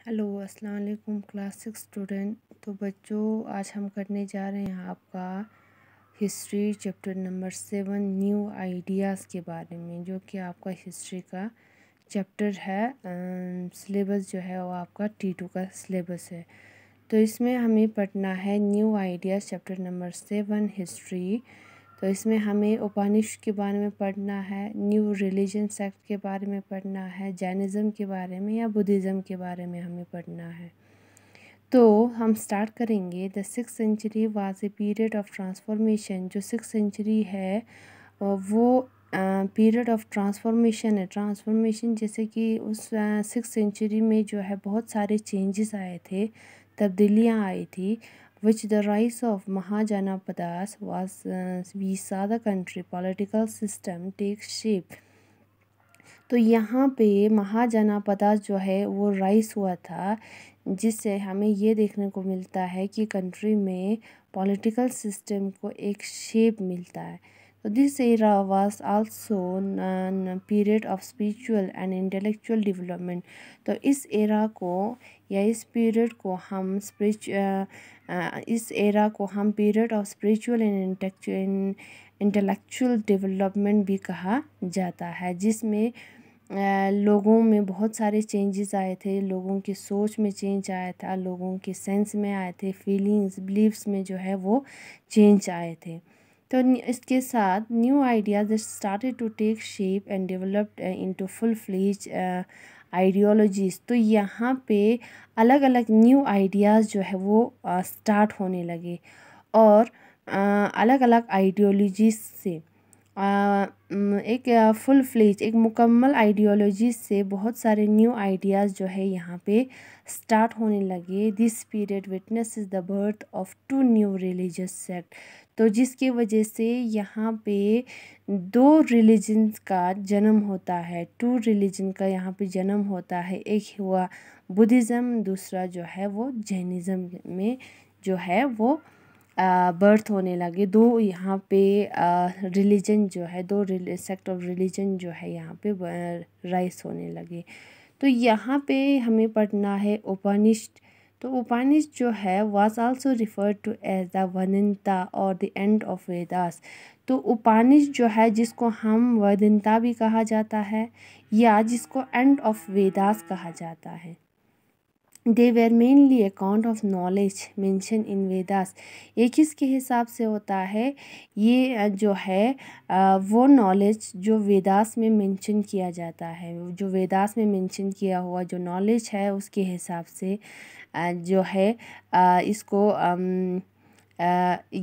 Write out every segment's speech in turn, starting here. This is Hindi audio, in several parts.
हेलो अस्सलाम वालेकुम क्लास 6 स्टूडेंट। तो बच्चों, आज हम करने जा रहे हैं आपका history chapter number 7 new ideas के बारे में, जो कि आपका हिस्ट्री का चैप्टर है। सिलेबस जो है वो आपका T2 का सिलेबस है। तो इसमें हमें पढ़ना है new ideas chapter number 7 history. तो इसमें हमें उपनिषद के बारे में पढ़ना है, न्यू रिलीजन सेक्ट के बारे में पढ़ना है, जैनिज़्म के बारे में या बुद्धिज़्म के बारे में हमें पढ़ना है। तो हम स्टार्ट करेंगे। The 6th century was a period of transformation. जो 6th सेंचुरी है वो पीरियड ऑफ ट्रांसफॉर्मेशन है। ट्रांसफॉर्मेशन जैसे कि उस 6th सेंचुरी में जो है बहुत सारे चेंजेस आए थे, तब्दीलियाँ आई थी। which the rise of Mahajanapadas was we saw the country political system take shape। तो यहाँ पे महाजनापदास जो है वो राइज हुआ था, जिससे हमें ये देखने को मिलता है कि कंट्री में पॉलिटिकल सिस्टम को एक शेप मिलता है। तो this era was also period of spiritual and intellectual development. तो इस एरा को या इस पीरियड को हम period of spiritual and intellectual development भी कहा जाता है, जिसमें लोगों में बहुत सारे चेंजेस आए थे। लोगों की सोच में चेंज आया था, लोगों के सेंस में आए थे, फीलिंग्स बिलीव्स में जो है वो चेंज आए थे। तो इसके साथ new ideas started to take shape and developed into full fledged ideologies. तो यहाँ पे अलग अलग न्यू आइडियाज़ जो है वो स्टार्ट होने लगे, और अलग अलग आइडियोलॉजीज़ से एक फुल फ्लेज एक मुकम्मल आइडियोलॉजी से बहुत सारे न्यू आइडियाज़ जो है यहाँ पे स्टार्ट होने लगे। This period witnesses the birth of 2 new religious sect. तो जिसकी वजह से यहाँ पे 2 रिलीजन्स का जन्म होता है, 2 रिलीजन का यहाँ पे जन्म होता है। एक हुआ बुद्धिज़्म, दूसरा जो है वो जैनिज़्म में जो है वो बर्थ होने लगे। 2 यहाँ पे रिलीजन जो है, 2 सेक्ट ऑफ रिलीजन जो है यहाँ पे राइज होने लगे। तो यहाँ पे हमें पढ़ना है उपनिषद। तो उपनिषद जो है was also referred to as the Vedanta और द एंड ऑफ वेदास। तो उपनिषद जो है, जिसको हम वदंता भी कहा जाता है या जिसको एंड ऑफ वेदास कहा जाता है। They were mainly account of knowledge mention in Vedas. ये किसके हिसाब से होता है? ये जो है वो नॉलेज जो वेदास में मेंशन किया जाता है, जो वेदास में मेंशन किया हुआ जो नॉलेज है उसके हिसाब से जो है इसको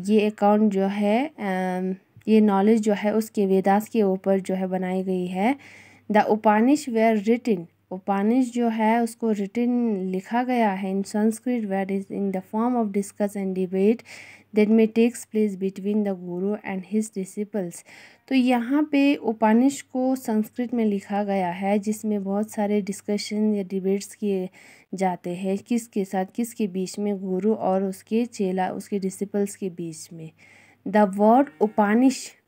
ये अकाउंट जो है ये नॉलेज जो है उसके वेदास के ऊपर जो है बनाई गई है। The Upanishad were written. Upanishad जो है उसको रिटन लिखा गया है in Sanskrit, where is in the form of discuss and debate that may takes place between the guru and his disciples. तो यहाँ पे उपनिषद को संस्कृत में लिखा गया है, जिसमें बहुत सारे डिस्कशन या डिबेट्स किए जाते हैं, किसके साथ, किसके बीच में, गुरु और उसके चेला, उसके डिसिपल्स के बीच में। The word Upanishad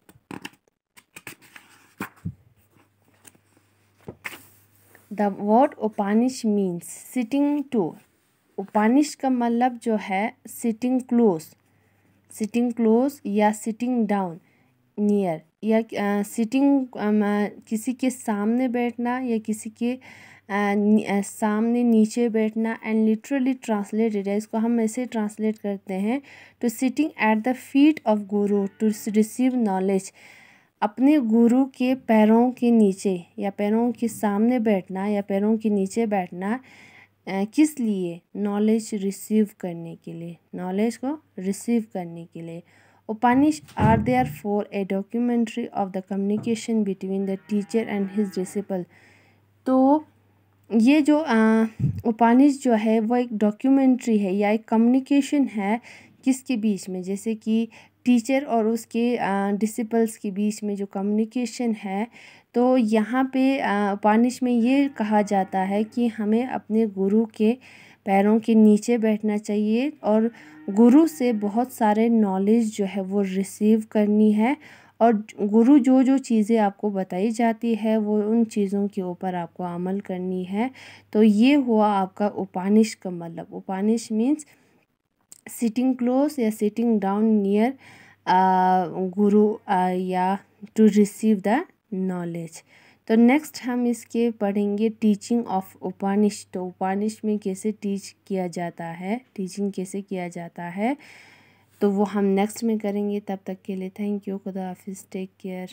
The word Upanishad means sitting to। उपनिषद का मतलब जो है sitting close या sitting down near, या sitting किसी के सामने बैठना या किसी के सामने नीचे बैठना। एंड लिटरली ट्रांसलेटेड है, इसको हम ऐसे ट्रांसलेट करते हैं to sitting at the feet of guru to receive knowledge. अपने गुरु के पैरों के नीचे या पैरों के सामने बैठना या पैरों के नीचे बैठना, किस लिए? नॉलेज रिसीव करने के लिए, नॉलेज को रिसीव करने के लिए। Upanishad are there for a documentary of the communication between the teacher and his disciple. तो ये जो उपनिषद जो है वो एक डॉक्यूमेंट्री है या एक कम्युनिकेशन है, किसके बीच में? जैसे कि टीचर और उसके डिसिपल्स के बीच में जो कम्युनिकेशन है। तो यहाँ पे उपनिषद में ये कहा जाता है कि हमें अपने गुरु के पैरों के नीचे बैठना चाहिए और गुरु से बहुत सारे नॉलेज जो है वो रिसीव करनी है, और गुरु जो जो चीज़ें आपको बताई जाती है वो उन चीज़ों के ऊपर आपको अमल करनी है। तो ये हुआ आपका उपानिष का मतलब। उपानिष मीन्स सिटिंग क्लोज या सिटिंग डाउन नियर गुरु या टू रिसीव द नॉलेज। तो नेक्स्ट हम इसके पढ़ेंगे टीचिंग ऑफ उपानिष। तो उपानिष में कैसे टीच किया जाता है, टीचिंग कैसे किया जाता है, तो वो हम नेक्स्ट में करेंगे। तब तक के लिए थैंक यू। खुदा हाफिज़, टेक केयर।